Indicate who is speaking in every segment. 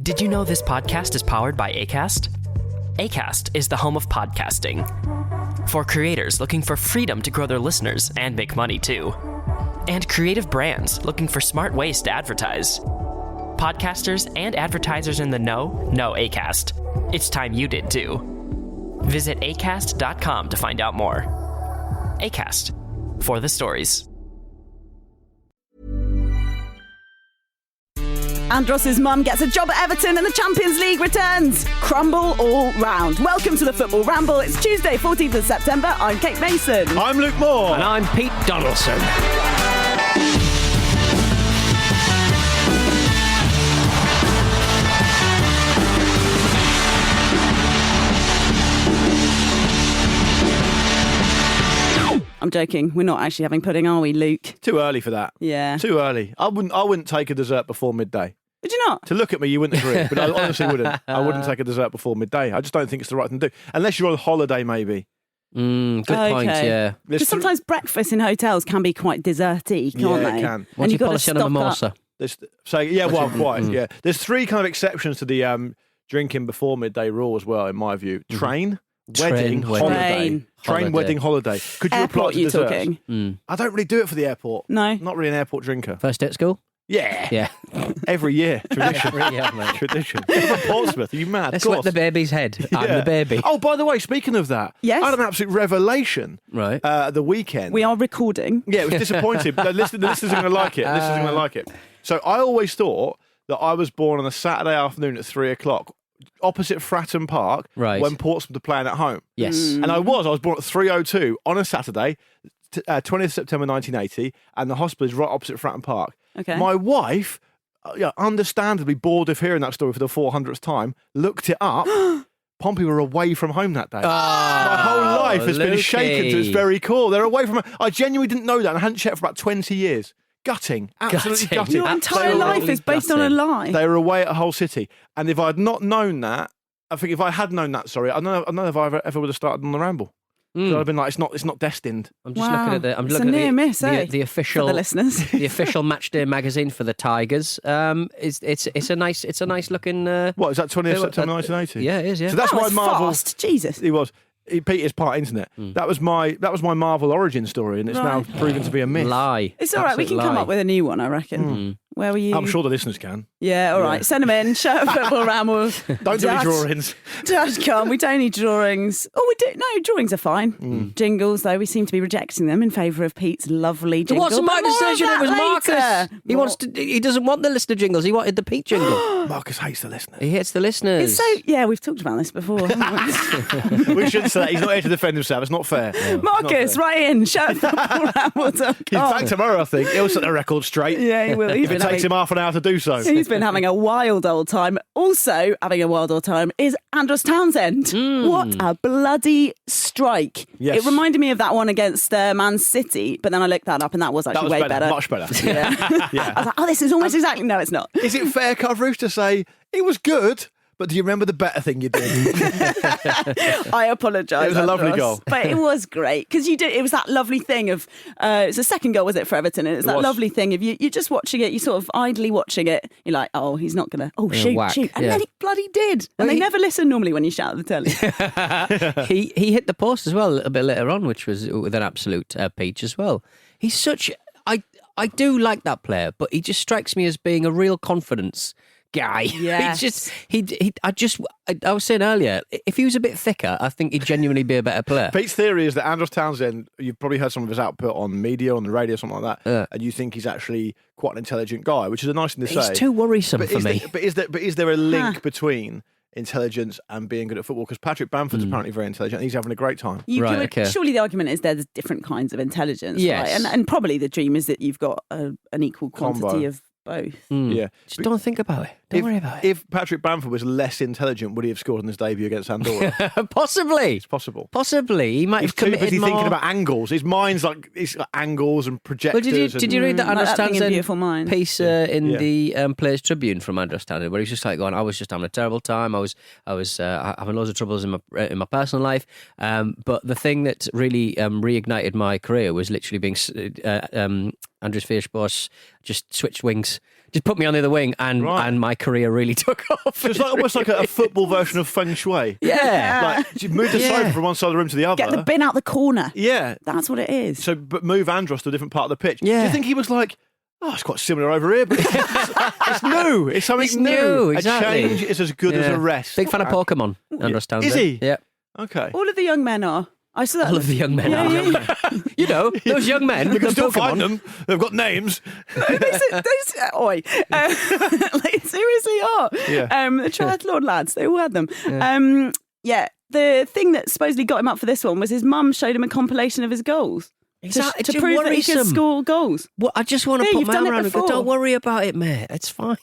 Speaker 1: Did you know this podcast is powered by Acast? Acast is the home of podcasting. For creators looking for freedom to grow their listeners and make money too. And creative brands looking for smart ways to advertise. Podcasters and advertisers in the know Acast. It's time you did too. Visit acast.com to find out more. Acast, for the stories.
Speaker 2: Andros's mum gets a job at Everton and the Champions League returns. Crumble all round. Welcome to the Football Ramble. It's Tuesday, 14th of September. I'm Kate Mason.
Speaker 3: I'm Luke Moore.
Speaker 4: And I'm Pete Donaldson.
Speaker 2: I'm joking. We're not actually having pudding, are we, Luke?
Speaker 3: Too early for that.
Speaker 2: Yeah.
Speaker 3: Too early. I wouldn't take a dessert before midday.
Speaker 2: Would you not?
Speaker 3: To look at me, you wouldn't agree, but I honestly wouldn't. I wouldn't take a dessert before midday. I just don't think it's the right thing to do. Unless you're on holiday, maybe.
Speaker 4: Good point, yeah.
Speaker 2: Because sometimes breakfast in hotels can be quite desserty, can't they?
Speaker 3: It can.
Speaker 4: What's your policy on a mimosa?
Speaker 3: Yeah. There's three kind of exceptions to the drinking before midday rule as well, in my view. Train, wedding, holiday. Train, wedding, holiday. Could you apply
Speaker 2: Airport,
Speaker 3: to
Speaker 2: you
Speaker 3: desserts?
Speaker 2: talking?
Speaker 3: I don't really do it for the airport.
Speaker 2: No.
Speaker 3: Not really an airport drinker.
Speaker 4: First day at school?
Speaker 3: Yeah. Every year. Tradition. Tradition. You're from Portsmouth. Are you mad?
Speaker 4: Let's wet the baby's head. I'm the baby.
Speaker 3: Oh, by the way, speaking of that,
Speaker 2: Yes?
Speaker 3: I had an absolute revelation the weekend.
Speaker 2: We are recording.
Speaker 3: Yeah, it was disappointing. The listeners are going to like it. So I always thought that I was born on a Saturday afternoon at 3 o'clock, opposite Fratton Park, when Portsmouth are playing at home.
Speaker 4: Yes.
Speaker 3: And I was born at 3:02 on a Saturday, 20th September 1980, and the hospital is right opposite Fratton Park.
Speaker 2: Okay.
Speaker 3: My wife, understandably bored of hearing that story for the 400th time, looked it up. Pompey were away from home that day. My whole life has been shaken to its very core. They're away from home. I genuinely didn't know that, and I hadn't checked for about 20 years. Gutting. Absolutely gutting.
Speaker 2: Your entire life is based on a lie.
Speaker 3: They were away at Hull City. And if I had not known that, I think if I had known that, I don't know if I ever would have started on the ramble. So I'd have been like, it's not destined.
Speaker 4: I'm just looking at
Speaker 2: It's a near miss,
Speaker 4: the official
Speaker 2: for the listeners.
Speaker 4: the official Matchday magazine for the Tigers. It's a nice looking.
Speaker 3: What is that? 20th September 1980.
Speaker 4: Yeah, it is. Yeah.
Speaker 3: So that's why Marvel.
Speaker 2: Fast. Jesus.
Speaker 3: He was. Peter's part internet. That was my Marvel origin story, and it's now proven to be a myth.
Speaker 4: Lie.
Speaker 2: It's all right. We can come up with a new one, I reckon. Where were you?
Speaker 3: I'm sure the listeners can.
Speaker 2: Yeah, all right. Send them in. Show a Football Ramble.
Speaker 3: Don't do any drawings.
Speaker 2: Come. We don't need drawings. Oh, we do. No, drawings are fine. Jingles, though, we seem to be rejecting them in favour of Pete's lovely jingle.
Speaker 4: It wasn't my decision. It was Marcus.
Speaker 2: Later.
Speaker 4: He doesn't want the listener jingles. He wanted the Pete jingle.
Speaker 3: Marcus hates the listeners.
Speaker 4: He hates the listeners.
Speaker 2: It's so. Yeah, we've talked about this before, haven't we?
Speaker 3: We shouldn't say that. He's not here to defend himself. It's not fair.
Speaker 2: Marcus, write in. Show at footballramble.com.
Speaker 3: He's back tomorrow, I think. He'll set the record straight.
Speaker 2: Yeah, he will.
Speaker 3: If it takes him half an hour to do so.
Speaker 2: He's been having a wild old time. Also having a wild old time is Andros Townsend. What a bloody strike.
Speaker 3: Yes.
Speaker 2: It reminded me of that one against Man City, but then I looked that up and that was actually way better.
Speaker 3: Much better.
Speaker 2: Yeah. I was like, oh, this is almost exactly... No, it's not.
Speaker 3: Is it fair coverage to say it was good, but do you remember the better thing you did?
Speaker 2: I apologise.
Speaker 3: It was a lovely
Speaker 2: Andros.
Speaker 3: goal.
Speaker 2: But it was great because you did. It was that lovely thing of it's the second goal, was it, for Everton? And it's that lovely thing of you're just watching it, you're sort of idly watching it. You're like, oh, he's not gonna. Oh, shoot. And then he bloody did. And they never listen normally when you shout at the telly.
Speaker 4: He hit the post as well a bit later on, which was with an absolute peach as well. He's such. I do like that player, but he just strikes me as being a real confidence guy.
Speaker 2: Yes.
Speaker 4: I was saying earlier, if he was a bit thicker, I think he'd genuinely be a better player.
Speaker 3: Pete's theory is that Andros Townsend, you've probably heard some of his output on media, on the radio, something like that, and you think he's actually quite an intelligent guy, which is a nice thing to say.
Speaker 4: He's too worrisome for me.
Speaker 3: Is there a link between intelligence and being good at football? Because Patrick Bamford's apparently very intelligent and he's having a great time.
Speaker 2: Surely the argument is there's different kinds of intelligence,
Speaker 4: yes.
Speaker 2: right? And probably the dream is that you've got an equal quantity of both.
Speaker 3: Yeah.
Speaker 4: Just don't think about it. Don't worry about it.
Speaker 3: If Patrick Bamford was less intelligent, would he have scored on his debut against Andorra?
Speaker 4: Possibly.
Speaker 3: It's possible.
Speaker 4: Possibly. He might
Speaker 3: He's
Speaker 4: have
Speaker 3: too
Speaker 4: committed
Speaker 3: busy
Speaker 4: more.
Speaker 3: thinking about angles. His mind's like angles and projectors.
Speaker 4: Well, did you read that Andros Townsend piece in the Players Tribune from Andros Townsend, where he's just like going, I was just having a terrible time. I was having loads of troubles in my personal life. But the thing that really reignited my career was literally being Andres Villas-Boas just switched wings Just put me on the other wing, and my career really took off.
Speaker 3: So it's like almost like a football version of feng shui.
Speaker 4: Yeah.
Speaker 3: Like you move the sofa from one side of the room to the other.
Speaker 2: Get the bin out the corner.
Speaker 3: Yeah.
Speaker 2: That's what it is.
Speaker 3: So, but move Andros to a different part of the pitch.
Speaker 4: Yeah.
Speaker 3: Do you think he was like, oh, it's quite similar over here, but it's new. It's something new.
Speaker 4: Exactly.
Speaker 3: A change is as good as a rest.
Speaker 4: Big fan of Pokemon, Andros Townsend.
Speaker 3: Is he?
Speaker 4: Yeah.
Speaker 3: Okay.
Speaker 2: All of the young men are. I saw that.
Speaker 4: All of the young men are. You know, those young men.
Speaker 3: You can still
Speaker 4: Pokemon.
Speaker 3: find them. They've got names.
Speaker 2: They seriously are.
Speaker 3: Yeah.
Speaker 2: The triathlon lads, they all had them. Yeah. The thing that supposedly got him up for this one was his mum showed him a compilation of his goals. To prove that he could score goals.
Speaker 4: Well, I just want to put my arm around him and go, don't worry about it, mate. It's fine.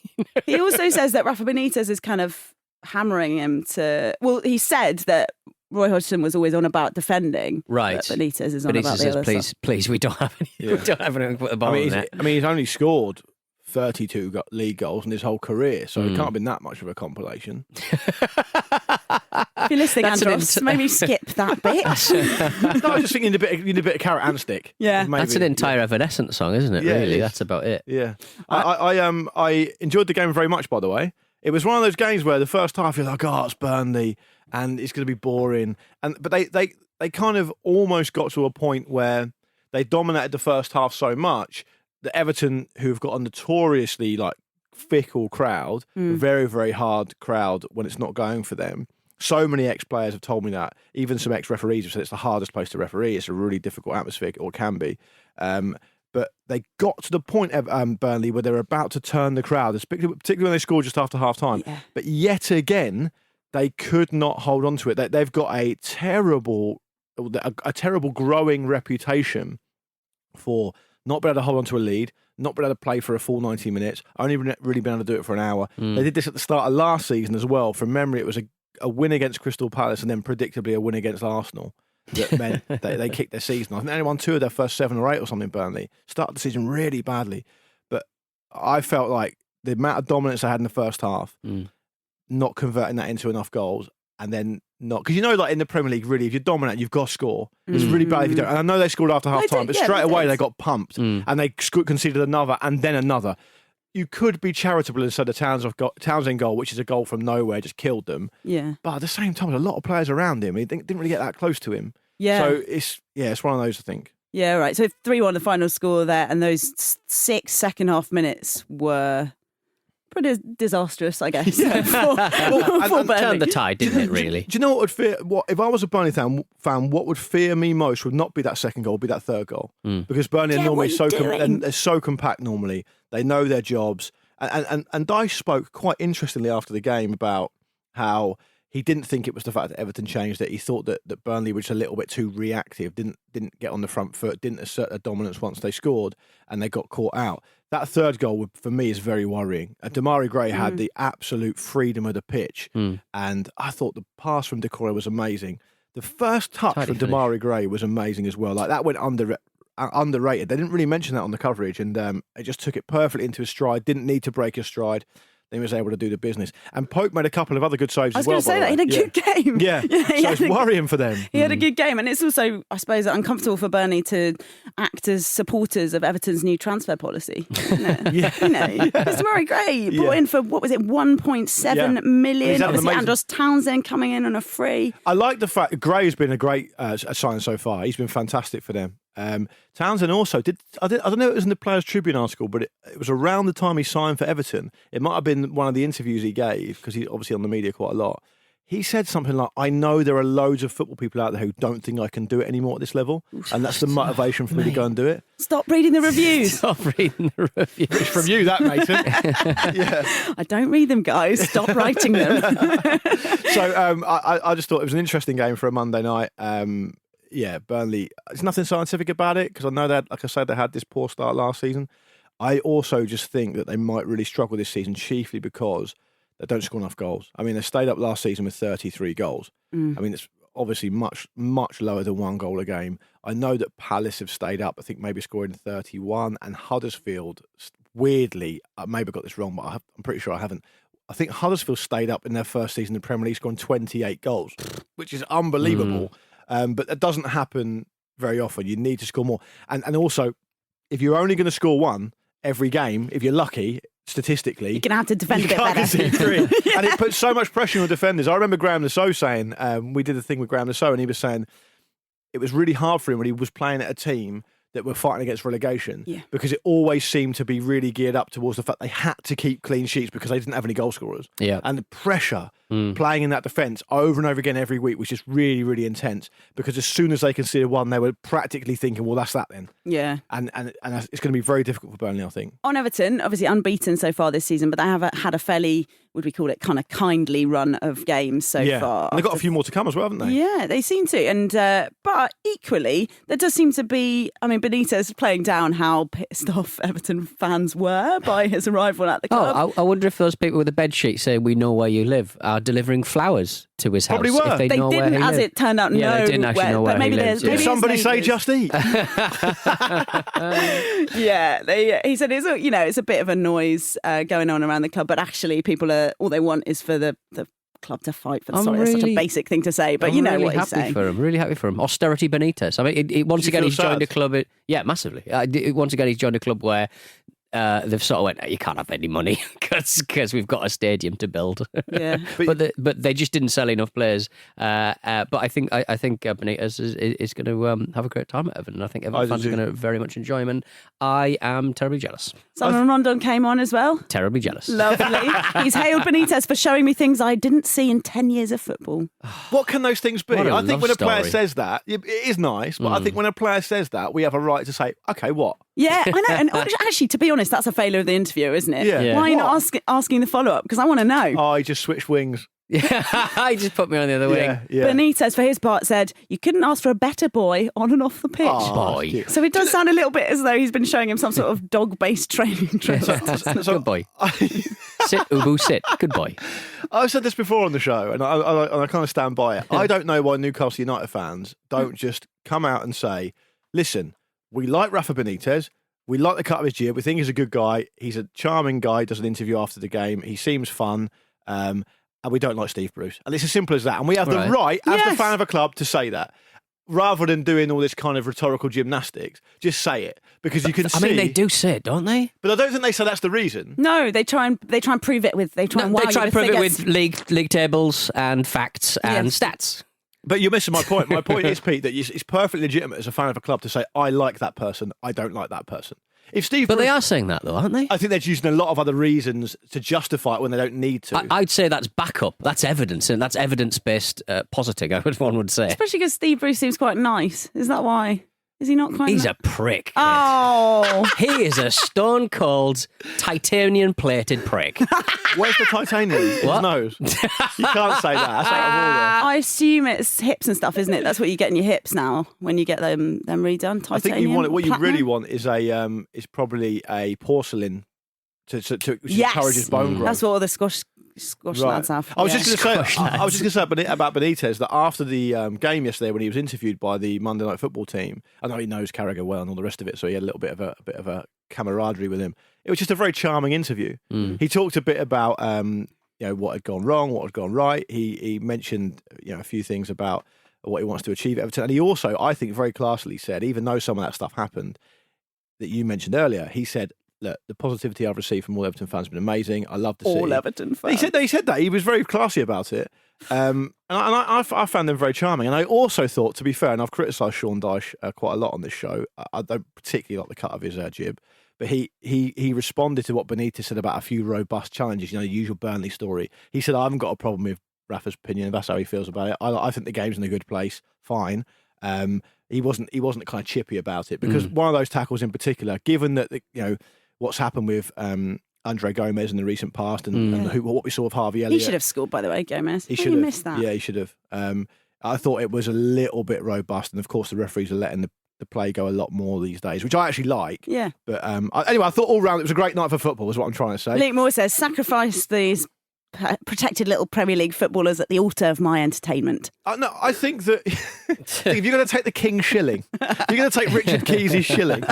Speaker 2: He also says that Rafa Benitez is kind of hammering him to... Well, he said that Roy Hodgson was always on about defending.
Speaker 4: Right.
Speaker 2: But Benitez is on about the other stuff.
Speaker 4: Please, we don't have any. We don't have anything to put the ball in there.
Speaker 3: He's only scored 32 league goals in his whole career, so it can't have been that much of a compilation.
Speaker 2: If you're listening, Andros, maybe skip that bit.
Speaker 3: No, I was just thinking you need a bit of carrot and stick.
Speaker 2: Yeah.
Speaker 3: Maybe.
Speaker 4: That's an entire Evanescence song, isn't it?
Speaker 3: Yeah,
Speaker 4: really,
Speaker 3: it is.
Speaker 4: that's about it.
Speaker 3: Yeah. I enjoyed the game very much, by the way. It was one of those games where the first half you're like, oh, it's Burnley, and it's going to be boring. But they kind of almost got to a point where they dominated the first half so much that Everton, who've got a notoriously fickle crowd, a very, very hard crowd when it's not going for them. So many ex-players have told me that. Even some ex-referees have said it's the hardest place to referee. It's a really difficult atmosphere, or can be. But they got to the point of Burnley where they were about to turn the crowd, particularly when they scored just after half-time. Yeah. But yet again, they could not hold on to it. They've got a terrible growing reputation for not being able to hold on to a lead, not being able to play for a full 90 minutes, only really been able to do it for an hour. They did this at the start of last season as well. From memory, it was a win against Crystal Palace and then predictably a win against Arsenal that meant they kicked their season. I think they won 2 of their first 7 or 8 or something, Burnley. Started the season really badly. But I felt like the amount of dominance they had in the first half, not converting that into enough goals, and then not... Because in the Premier League, really, if you're dominant, you've got to score. It's really bad if you don't. And I know they scored after half-time, but straight away they got pumped and they conceded another and then another. You could be charitable and say the Townsend goal, which is a goal from nowhere, just killed them. Yeah. But at the same time, there's a lot of players around him. He didn't really get that close to him. Yeah. So it's one of those, I think.
Speaker 2: Yeah, right. So 3-1 the final score there, and those 6 second half minutes were pretty disastrous, I guess. Yeah.
Speaker 4: and turned the tide, didn't it, really?
Speaker 3: Do you know what would fear? If I was a Burnley fan, what would fear me most would not be that second goal, would be that third goal. Because Burnley are normally they're so compact normally. They know their jobs. And Dyche spoke quite interestingly after the game about how he didn't think it was the fact that Everton changed it. He thought that Burnley was a little bit too reactive, didn't get on the front foot, didn't assert their dominance once they scored, and they got caught out. That third goal, for me, is very worrying. Damari Gray had the absolute freedom of the pitch, and I thought the pass from Decore was amazing. The first touch from Damari Gray was amazing as well. That went underrated. They didn't really mention that on the coverage, and it just took it perfectly into his stride. Didn't need to break his stride. Then he was able to do the business. And Pope made a couple of other good saves as well.
Speaker 2: I was going to say that. He had a good game.
Speaker 3: Yeah. So it's worrying for them.
Speaker 2: He had a good game. And it's also, I suppose, uncomfortable for Burnley to act as supporters of Everton's new transfer policy. Mr. Murray Gray brought in for, 1.7 million. Obviously, Andros Townsend coming in on a free.
Speaker 3: I like the fact Gray's been a great sign so far. He's been fantastic for them. Townsend also did. I don't know if it was in the Players Tribune article, but it was around the time he signed for Everton. It might have been one of the interviews he gave, because he's obviously on the media quite a lot. He said something like, I know there are loads of football people out there who don't think I can do it anymore at this level, and that's the motivation for me to go and do it.
Speaker 2: Stop reading the reviews.
Speaker 4: Stop reading the reviews.
Speaker 3: It's from you, that, Mason. Yeah.
Speaker 2: I don't read them, guys. Stop writing them.
Speaker 3: So I just thought it was an interesting game for a Monday night. Burnley, there's nothing scientific about it, because I know that, like I said, they had this poor start last season. I also just think that they might really struggle this season, chiefly because they don't score enough goals. I mean, they stayed up last season with 33 goals. I mean, it's obviously much, much lower than 1 goal a game. I know that Palace have stayed up, I think maybe scoring 31, and Huddersfield, weirdly, I maybe got this wrong, but I'm pretty sure I haven't. I think Huddersfield stayed up in their first season in the Premier League, scoring 28 goals, which is unbelievable. But that doesn't happen very often. You need to score more. And also, if you're only going to score 1 every game, if you're lucky, statistically,
Speaker 2: you're going to have to defend a bit better.
Speaker 3: And it puts so much pressure on the defenders. I remember Graham Lasso saying, we did a thing with Graham Lasso, and he was saying it was really hard for him when he was playing at a team that were fighting against relegation, because it always seemed to be really geared up towards the fact they had to keep clean sheets because they didn't have any goal scorers.
Speaker 4: Yeah.
Speaker 3: And the pressure playing in that defence over and over again every week was just really, really intense, because as soon as they conceded one, they were practically thinking, well, that's that then.
Speaker 2: Yeah.
Speaker 3: And it's going to be very difficult for Burnley, I think.
Speaker 2: On Everton, obviously unbeaten so far this season, but they have had a fairly, would we call it, kind of kindly run of games so far.
Speaker 3: And they've got a few more to come as well, haven't they?
Speaker 2: Yeah, they seem to. And but equally, there does seem to be, I mean, Benitez playing down how pissed off Everton fans were by his arrival at the club.
Speaker 4: Oh, I wonder if those people with the bed sheet saying "we know where you live" are delivering flowers to his house.
Speaker 3: Probably were.
Speaker 4: If they know
Speaker 2: didn't,
Speaker 4: where he
Speaker 2: as
Speaker 4: lived.
Speaker 2: it turned out,
Speaker 4: they didn't actually know where
Speaker 2: maybe
Speaker 4: he lived.
Speaker 3: Did somebody say "Just Eat"?
Speaker 2: Yeah, he said it's a bit of a noise going on around the club, but actually people all they want is for the club to fight for the sorry, that's such a basic thing to say, but you know what he's saying.
Speaker 4: Really happy for him. Austerity Benitez. I mean, once again, he's joined a club. Massively. Once again, he's joined a club where they've sort of went, you can't have any money because we've got a stadium to build.
Speaker 2: Yeah,
Speaker 4: but they just didn't sell enough players. But I think Benitez is going to have a great time at Everton. And I think Everton fans are going to very much enjoy him. And I am terribly jealous.
Speaker 2: Salman Rondon came on as well.
Speaker 4: Terribly jealous.
Speaker 2: Lovely. He's hailed Benitez for showing me things I didn't see in 10 years of football.
Speaker 3: What can those things be?
Speaker 4: I
Speaker 3: think when a player says that, it is nice, but I think when a player says that, we have a right to say, okay, what?
Speaker 2: Yeah, I know. And actually, to be honest, that's a failure of the interview, isn't it?
Speaker 3: Yeah.
Speaker 2: Why are you not asking the follow-up? Because I want to know.
Speaker 3: Oh, he just switched wings.
Speaker 4: Yeah, he just put me on the other wing.
Speaker 3: Yeah.
Speaker 2: Benitez, for his part, said, you couldn't ask for a better boy on and off the pitch.
Speaker 4: Boy.
Speaker 2: So it does sound a little bit as though he's been showing him some sort of dog-based training drill.
Speaker 4: Good boy. Sit, Ubu, sit. Good boy.
Speaker 3: I've said this before on the show, and I kind of stand by it. I don't know why Newcastle United fans don't just come out and say, listen, we like Rafa Benitez. We like the cut of his jib. We think he's a good guy. He's a charming guy. Does an interview after the game. He seems fun. And we don't like Steve Bruce. And it's as simple as that. And we have the right, as the fan of a club, to say that. Rather than doing all this kind of rhetorical gymnastics, just say it. Because you can see...
Speaker 4: I mean, they do say it, don't they?
Speaker 3: But I don't think they say that's the reason.
Speaker 2: No, they try and prove it with... They try and prove it
Speaker 4: with league tables and facts and stats.
Speaker 3: But you're missing my point. My point is, Pete, that it's perfectly legitimate as a fan of a club to say, I like that person, I don't like that person.
Speaker 4: But they are saying that, though, aren't they?
Speaker 3: I think they're using a lot of other reasons to justify it when they don't need to.
Speaker 4: I'd say that's backup. That's evidence, and that's evidence-based positing, one would say.
Speaker 2: Especially because Steve Bruce seems quite nice. Is that why? Is he not quite
Speaker 4: He's a prick.
Speaker 2: Oh.
Speaker 4: He is a stone-cold, titanium-plated prick.
Speaker 3: Where's the titanium? His nose. You can't say that. That's out of order.
Speaker 2: I assume it's hips and stuff, isn't it? That's what you get in your hips now when you get them redone. Titanium,
Speaker 3: I think you want it. What you
Speaker 2: platinum?
Speaker 3: really want is is probably a porcelain to encourage his bone growth.
Speaker 2: That's what all the Scottish lads have.
Speaker 3: I was just going to say about Benitez that after the game yesterday, when he was interviewed by the Monday Night Football team, I know he knows Carragher well and all the rest of it, so he had a little bit of a camaraderie with him. It was just a very charming interview. He talked a bit about what had gone wrong, what had gone right. He mentioned a few things about what he wants to achieve at Everton, and he also, I think, very classily said, even though some of that stuff happened that you mentioned earlier, he said, look, the positivity I've received from all Everton fans has been amazing. I love to see
Speaker 2: all Everton fans.
Speaker 3: He said that. He was very classy about it. And I found them very charming. And I also thought, to be fair, and I've criticised Sean Dyche quite a lot on this show, I don't particularly like the cut of his jib, but he responded to what Benitez said about a few robust challenges, the usual Burnley story. He said, I haven't got a problem with Rafa's opinion. That's how he feels about it. I think the game's in a good place. Fine. He wasn't kind of chippy about it because one of those tackles in particular, given that what's happened with Andre Gomez in the recent past and what we saw of Harvey Elliott.
Speaker 2: He should have scored, by the way, Gomez.
Speaker 3: He should have
Speaker 2: missed that.
Speaker 3: Yeah, he should have. I thought it was a little bit robust, and of course the referees are letting the play go a lot more these days, which I actually like.
Speaker 2: Yeah.
Speaker 3: But anyway, I thought all round it was a great night for football, is what I'm trying to say.
Speaker 2: Luke Moore says, sacrifice these protected little Premier League footballers at the altar of my entertainment.
Speaker 3: No, I think that if you're going to take the King's shilling, you're going to take Richard Keys' shilling.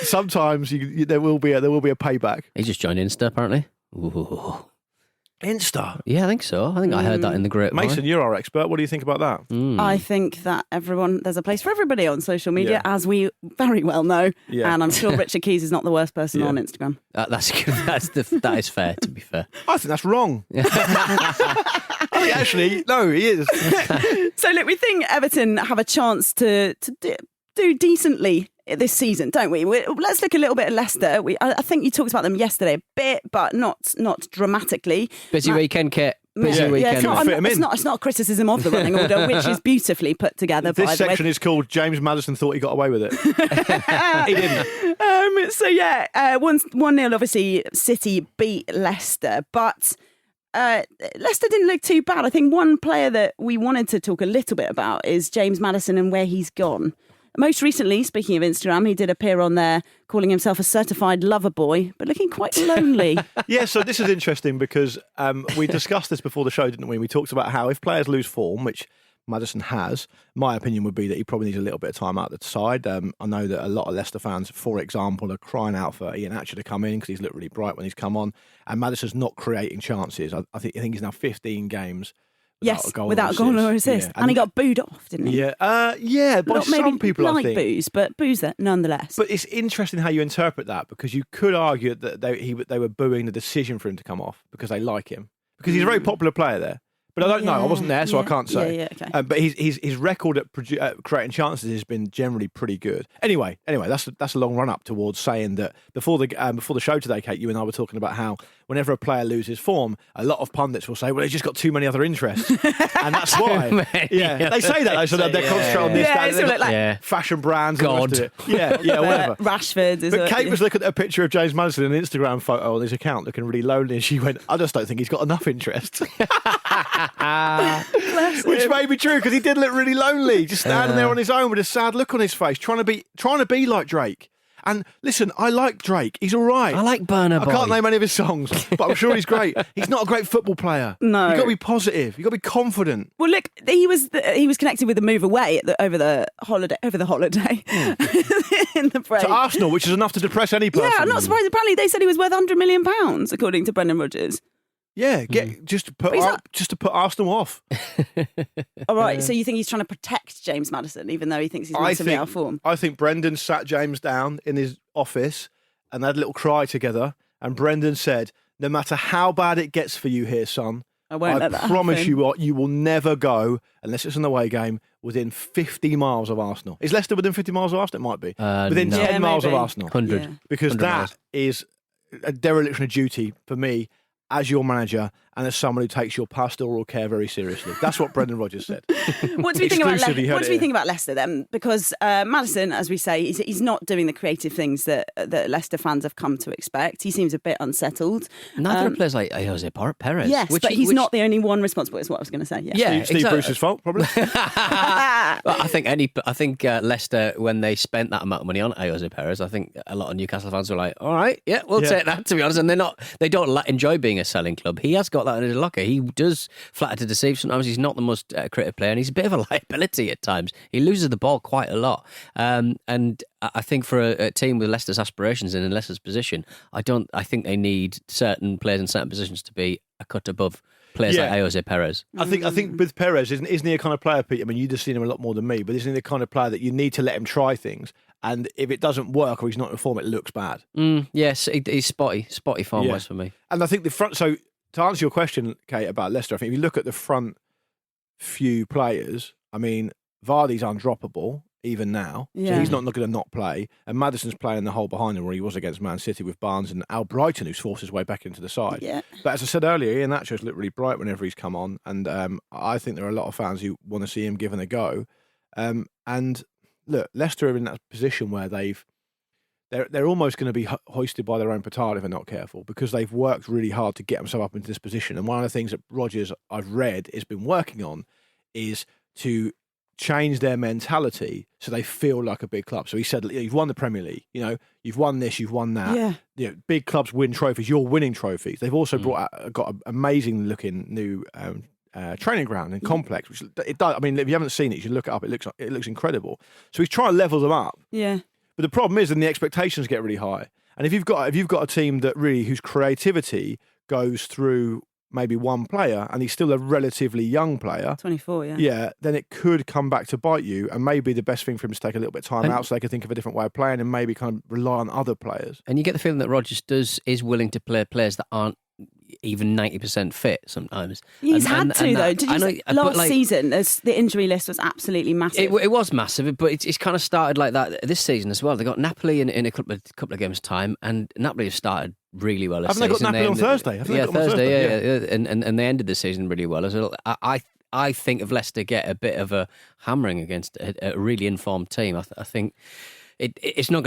Speaker 3: Sometimes there will be a payback.
Speaker 4: He just joined Insta, apparently. Ooh.
Speaker 3: Insta?
Speaker 4: Yeah, I think so. I think I heard that in the grapevine.
Speaker 3: Mason, you're our expert. What do you think about that?
Speaker 2: I think that there's a place for everybody on social media, as we very well know. Yeah. And I'm sure Richard Keys is not the worst person on Instagram.
Speaker 4: That's good. That is fair, to be fair.
Speaker 3: I think that's wrong. Actually, no, he is.
Speaker 2: So look, we think Everton have a chance to do decently this season, don't we? Let's look a little bit at Leicester. I think you talked about them yesterday a bit, but not dramatically.
Speaker 4: Busy weekend, Kit. Busy weekend.
Speaker 2: It's not a criticism of the running order, which is beautifully put together.
Speaker 3: This section is called James Maddison thought he got away with it. He didn't.
Speaker 2: 1-0, obviously, City beat Leicester, but Leicester didn't look too bad. I think one player that we wanted to talk a little bit about is James Maddison and where he's gone. Most recently, speaking of Instagram, he did appear on there calling himself a certified lover boy, but looking quite lonely.
Speaker 3: Yeah, so this is interesting because we discussed this before the show, didn't we? We talked about how if players lose form, which Maddison has, my opinion would be that he probably needs a little bit of time out the side. I know that a lot of Leicester fans, for example, are crying out for Ian Atcher to come in because he's looked really bright when he's come on, and Maddison's not creating chances. I think he's now 15 games without a goal or assist.
Speaker 2: Yeah. And he got booed off, didn't he?
Speaker 3: Yeah, by some people, I think.
Speaker 2: Booze, but booze that nonetheless.
Speaker 3: But it's interesting how you interpret that, because you could argue that they were booing the decision for him to come off because they like him. Because he's a very popular player there. But I don't know. I wasn't there, so I can't say.
Speaker 2: Okay.
Speaker 3: But his record at creating chances has been generally pretty good. Anyway, that's a long run up towards saying that before the show today, Kate, you and I were talking about how whenever a player loses form, a lot of pundits will say, "Well, he's just got too many other interests," and that's why. They say that though, so they're concentrating on this, fashion brands,
Speaker 4: God,
Speaker 3: and whatever.
Speaker 2: Rashford.
Speaker 3: But Kate was looking at a picture of James Maddison, an Instagram photo on his account, looking really lonely, and she went, "I just don't think he's got enough interest." Which may be true, because he did look really lonely, just standing there on his own with a sad look on his face, trying to be like Drake. And listen, I like Drake. He's all right.
Speaker 4: I like Burna Boy.
Speaker 3: I can't name any of his songs, but I'm sure he's great. He's not a great football player.
Speaker 2: No,
Speaker 3: you've got to be positive. You've got to be confident.
Speaker 2: Well, look, he was connected with the move away over the holiday in the break
Speaker 3: to Arsenal, which is enough to depress any person.
Speaker 2: Yeah, I'm not surprised. Apparently, they said he was worth £100 million, according to Brendan Rodgers.
Speaker 3: Yeah, just to put Arsenal off.
Speaker 2: All right, so you think he's trying to protect James Maddison, even though he thinks he's massively out of form?
Speaker 3: I think Brendan sat James down in his office and they had a little cry together. And Brendan said, "No matter how bad it gets for you here, son, I promise you what, you will never go, unless it's an away game, within 50 miles of Arsenal." Is Leicester within 50 miles of Arsenal? It might be. Within 10 miles of Arsenal.
Speaker 4: 100. Yeah.
Speaker 3: Because
Speaker 4: 100
Speaker 3: that
Speaker 4: miles.
Speaker 3: is a dereliction of duty for me as your manager and as someone who takes your pastoral care very seriously. That's what Brendan Rodgers said.
Speaker 2: What do we think about Leicester then? Because Maddison, as we say, he's not doing the creative things that Leicester fans have come to expect. He seems a bit unsettled.
Speaker 4: Neither players like Jose Perez.
Speaker 2: Yes, but he's not the only one responsible, is what I was going to say.
Speaker 3: Yeah, Steve Bruce's fault, probably.
Speaker 4: Well, I think Leicester, when they spent that amount of money on Jose Perez, I think a lot of Newcastle fans were like, "All right, yeah, we'll take that." To be honest, and they don't enjoy being a selling club. He has got that in his locker. He does flatter to deceive. Sometimes he's not the most creative player, and he's a bit of a liability at times. He loses the ball quite a lot. And I think for a team with Leicester's aspirations and in Leicester's position, I think they need certain players in certain positions to be a cut above players like Jose Perez.
Speaker 3: I think with Perez, isn't he a kind of player, Pete? I mean, you've just seen him a lot more than me, but isn't he the kind of player that you need to let him try things? And if it doesn't work or he's not in form, it looks bad.
Speaker 4: Yes, he's spotty form-wise for me.
Speaker 3: And I think the front... So, to answer your question, Kate, about Leicester, I think if you look at the front few players, I mean, Vardy's undroppable, even now. Yeah. So he's not going to not play. And Maddison's playing the hole behind him where he was against Man City with Barnes and Al Brighton, who's forced his way back into the side. Yeah. But as I said earlier, Ian Atcher's looked really bright whenever he's come on. And I think there are a lot of fans who want to see him given a go. And look, Leicester are in that position where they're almost going to be hoisted by their own petard if they're not careful, because they've worked really hard to get themselves up into this position. And one of the things that Rodgers, I've read, has been working on is to change their mentality so they feel like a big club. So he said, "You've won the Premier League, you've won this, you've won that. Yeah. Big clubs win trophies, you're winning trophies." They've also got an amazing looking new training ground and complex, which it does. I mean, if you haven't seen it, you should look it up. It looks incredible. So he's trying to level them up.
Speaker 2: Yeah.
Speaker 3: But the problem is, then the expectations get really high. And if you've got a team that really, whose creativity goes through maybe one player, and he's still a relatively young player,
Speaker 2: 24,
Speaker 3: yeah, then it could come back to bite you, and maybe the best thing for him is to take a little bit of time out so they can think of a different way of playing and maybe kind of rely on other players.
Speaker 4: And you get the feeling that Rodgers is willing to play players that aren't even 90% fit sometimes.
Speaker 2: He's had to, though. Did you say last season, the injury list was absolutely massive?
Speaker 4: It was massive, but it's kind of started like that this season as well. They got Napoli in a couple of games' time, and Napoli have started really well this season.
Speaker 3: Haven't they got Napoli on Thursday?
Speaker 4: Thursday, and they ended the season really well as well. I think if Leicester get a bit of a hammering against a really informed team, I think... It's not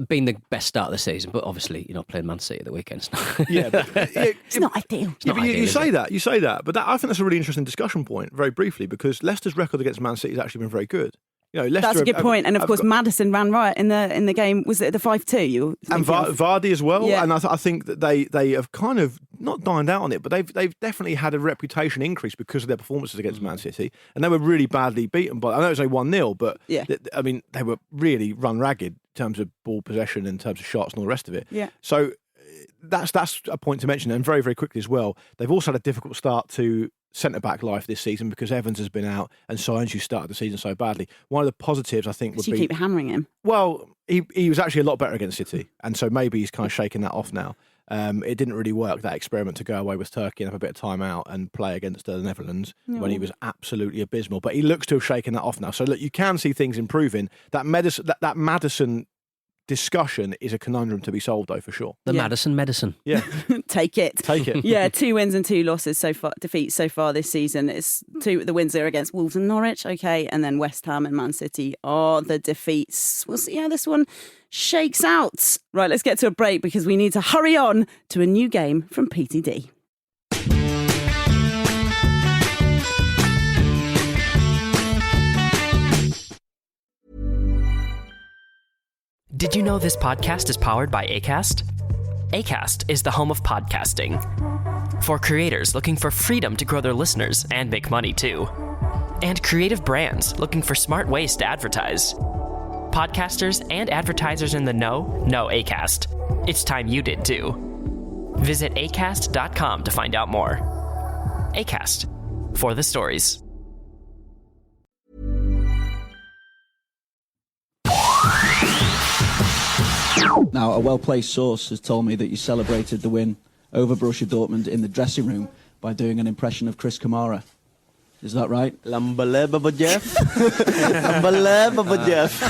Speaker 4: been the best start of the season, but obviously you're not playing Man City at the weekend.
Speaker 2: It's not ideal.
Speaker 3: You say that, but I think that's a really interesting discussion point. Very briefly, because Leicester's record against Man City has actually been very good. Leicester
Speaker 2: that's a good point. And of course, Maddison ran riot in the game. Was it the 5-2?
Speaker 3: And Vardy as well. Yeah. And I think that they have kind of not dined out on it, but they've definitely had a reputation increase because of their performances against Man City. And they were really badly beaten by. I know it was only 1-0, but they were really run ragged in terms of ball possession, in terms of shots, and all the rest of it.
Speaker 2: Yeah.
Speaker 3: So that's a point to mention. And very, very quickly as well, they've also had a difficult start to centre-back life this season because Evans has been out and Soyuncu started the season so badly. One of the positives, I think, would be...
Speaker 2: You keep hammering him.
Speaker 3: Well, he was actually a lot better against City, and so maybe he's kind of shaking that off now. It didn't really work, that experiment to go away with Turkey and have a bit of time out and play against the Netherlands when he was absolutely abysmal. But he looks to have shaken that off now. So look, you can see things improving. That Maddison discussion is a conundrum to be solved, though, for sure.
Speaker 4: The Maddison medicine.
Speaker 3: Yeah.
Speaker 2: Take it. Yeah, 2 wins and 2 losses defeats so far this season. It's the wins are against Wolves and Norwich, okay, and then West Ham and Man City are the defeats. We'll see how this one shakes out. Right, let's get to a break because we need to hurry on to a new game from PTD.
Speaker 1: Did you know this podcast is powered by Acast? Acast is the home of podcasting. For creators looking for freedom to grow their listeners and make money too. And creative brands looking for smart ways to advertise. Podcasters and advertisers in the know Acast. It's time you did too. Visit acast.com to find out more. Acast, for the stories.
Speaker 5: Now, a well-placed source has told me that you celebrated the win over Borussia Dortmund in the dressing room by doing an impression of Chris Kamara. Is that right?
Speaker 6: Unbelievable, Jeff. Unbelievable, Jeff.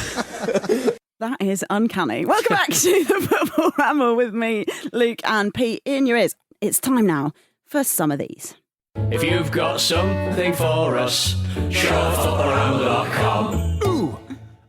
Speaker 2: That is uncanny. Welcome back to the Football Ramble with me, Luke and Pete, in your ears. It's time now for some of these.
Speaker 7: If you've got something for us, showfootballramble.com.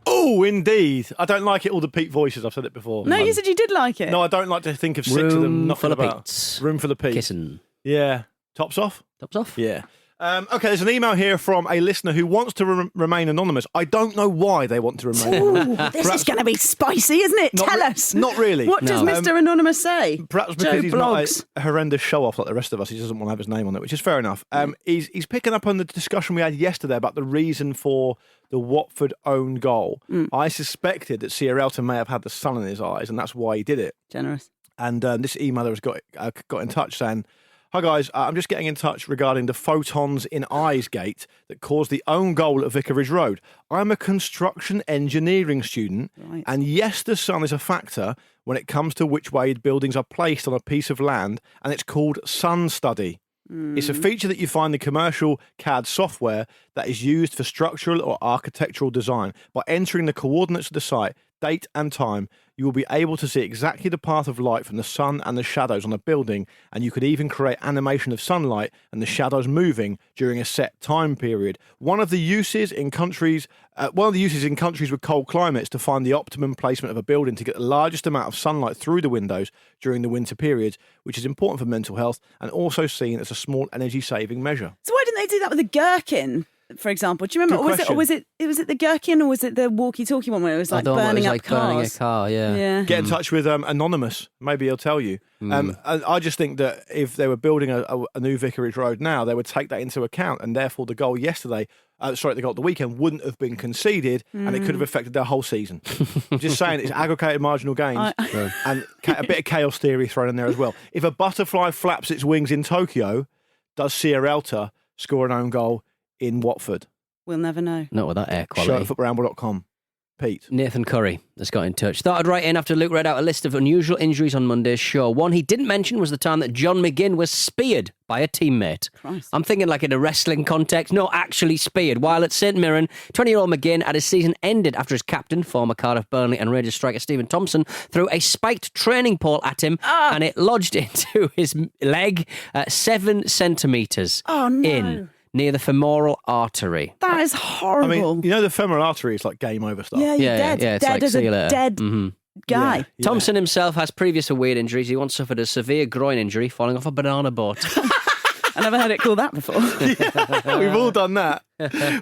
Speaker 3: Oh, indeed. I don't like it, all the Pete voices. I've said it before.
Speaker 2: No, you said you did like it.
Speaker 3: No, I don't like to think of 6 of them knocking about. Room for the Pete.
Speaker 4: Kissing.
Speaker 3: Yeah. Tops off?
Speaker 4: Tops off?
Speaker 3: Yeah. Okay, there's an email here from a listener who wants to remain anonymous. I don't know why they want to remain anonymous.
Speaker 2: This is going to be spicy, isn't it? Tell us.
Speaker 3: Not really.
Speaker 2: What does Mr. Anonymous say?
Speaker 3: Perhaps because he's not a horrendous show-off like the rest of us. He doesn't want to have his name on it, which is fair enough. He's picking up on the discussion we had yesterday about the reason for the Watford own goal. I suspected that Sierralta may have had the sun in his eyes, and that's why he did it.
Speaker 2: Generous.
Speaker 3: And this emailer has got in touch saying, "Hi guys, I'm just getting in touch regarding the photons in eyes gate that caused the own goal at Vicarage Road. I'm a construction engineering student, and yes, the sun is a factor when it comes to which way buildings are placed on a piece of land, and it's called sun study. It's a feature that you find in commercial CAD software that is used for structural or architectural design. By entering the coordinates of the site, date and time, you will be able to see exactly the path of light from the sun and the shadows on a building, and you could even create animation of sunlight and the shadows moving during a set time period. One of the uses in countries with cold climates to find the optimum placement of a building to get the largest amount of sunlight through the windows during the winter periods, which is important for mental health and also seen as a small energy saving measure."
Speaker 2: So why didn't they do that with the gherkin? For example, do you remember? Or was it the gherkin, or was it the walkie-talkie one where it was like burning up cars?
Speaker 4: Burning a car, yeah.
Speaker 3: Get in touch with Anonymous. Maybe he'll tell you. I just think that if they were building a new Vicarage Road now, they would take that into account, and therefore the goal yesterday, the goal at the weekend wouldn't have been conceded, and it could have affected their whole season. I'm just saying, it's aggregated marginal gains and a bit of chaos theory thrown in there as well. If a butterfly flaps its wings in Tokyo, does Sierralta score an own goal in Watford?
Speaker 2: We'll never know.
Speaker 4: Not with that air quality.
Speaker 3: Show at footballramble.com. Pete.
Speaker 4: Nathan Curry has got in touch. Thought I'd write in after Luke read out a list of unusual injuries on Monday's show. One he didn't mention was the time that John McGinn was speared by a teammate.
Speaker 2: Christ.
Speaker 4: I'm thinking like in a wrestling context, no, actually speared. While at St Mirren, 20-year-old McGinn had his season ended after his captain, former Cardiff, Burnley and Rangers striker Stephen Thompson, threw a spiked training pole at him and it lodged into his leg 7 centimetres in. Near the femoral artery.
Speaker 2: That is horrible.
Speaker 3: I mean, you know the femoral artery is like game over stuff.
Speaker 2: Yeah, you're dead.
Speaker 4: Yeah, it's
Speaker 2: dead
Speaker 4: like,
Speaker 2: as a dead guy.
Speaker 3: Yeah.
Speaker 4: Thompson himself has previous weird injuries. He once suffered a severe groin injury falling off a banana boat.
Speaker 2: I never heard it called that before.
Speaker 3: We've all done that.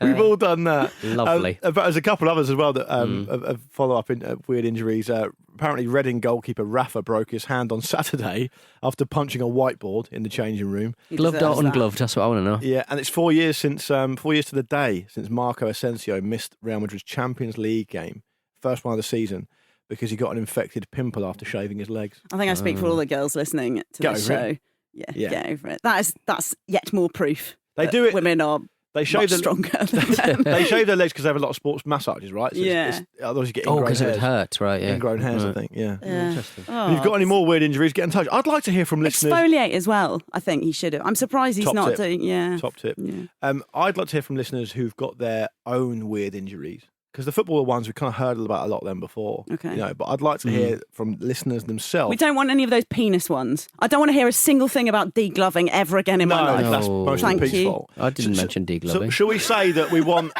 Speaker 3: We've all done that.
Speaker 4: Lovely.
Speaker 3: But there's a couple others as well that follow up in weird injuries. Apparently, Reading goalkeeper Rafa broke his hand on Saturday after punching a whiteboard in the changing room.
Speaker 4: Gloved or ungloved? That's what I want to know.
Speaker 3: Yeah, and it's 4 years since 4 years to the day since Marco Asensio missed Real Madrid's Champions League game, first one of the season, because he got an infected pimple after shaving his legs.
Speaker 2: I think I speak for all the girls listening to this show. Yeah, get over it. That's yet more proof.
Speaker 3: They do it.
Speaker 2: Women are much stronger than men.
Speaker 3: They shave their legs because they have a lot of sports massages, right? So otherwise you get ingrown hairs.
Speaker 4: Because it hurts, right? Yeah.
Speaker 3: Ingrown hairs, I think. Yeah.
Speaker 4: Interesting.
Speaker 3: If you've got any more weird injuries, get in touch. I'd like to hear from listeners.
Speaker 2: Exfoliate as well. I think he should have. I'm surprised he's not doing. Yeah.
Speaker 3: Top tip.
Speaker 2: Yeah.
Speaker 3: I'd like to hear from listeners who've got their own weird injuries. Because the footballer ones, we kind of heard about a lot of them before.
Speaker 2: Okay.
Speaker 3: You know, but I'd like to hear from listeners themselves.
Speaker 2: We don't want any of those penis ones. I don't want to hear a single thing about degloving ever again in my life.
Speaker 3: No, that's mostly Pete's fault.
Speaker 4: I didn't mention degloving.
Speaker 3: So shall we say that we want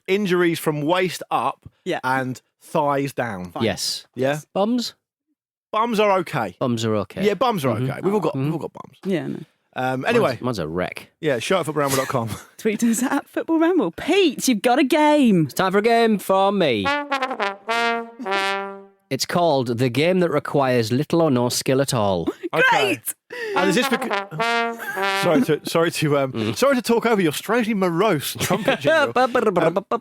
Speaker 3: injuries from waist up and thighs down?
Speaker 2: Fine.
Speaker 4: Yes.
Speaker 3: Yeah?
Speaker 4: Bums?
Speaker 3: Bums are okay.
Speaker 4: Bums are okay.
Speaker 3: Yeah, bums are okay. We've all got bums.
Speaker 2: Yeah, no.
Speaker 3: Anyway.
Speaker 4: Mine's a wreck.
Speaker 3: Yeah, show at footballramble.com.
Speaker 2: Tweet us at Football Ramble. Pete, you've got a game.
Speaker 4: It's time for a game for me. It's called The Game That Requires Little or No Skill at All.
Speaker 2: Great!
Speaker 3: And is this because... Sorry to talk over your strangely morose trumpet jingle.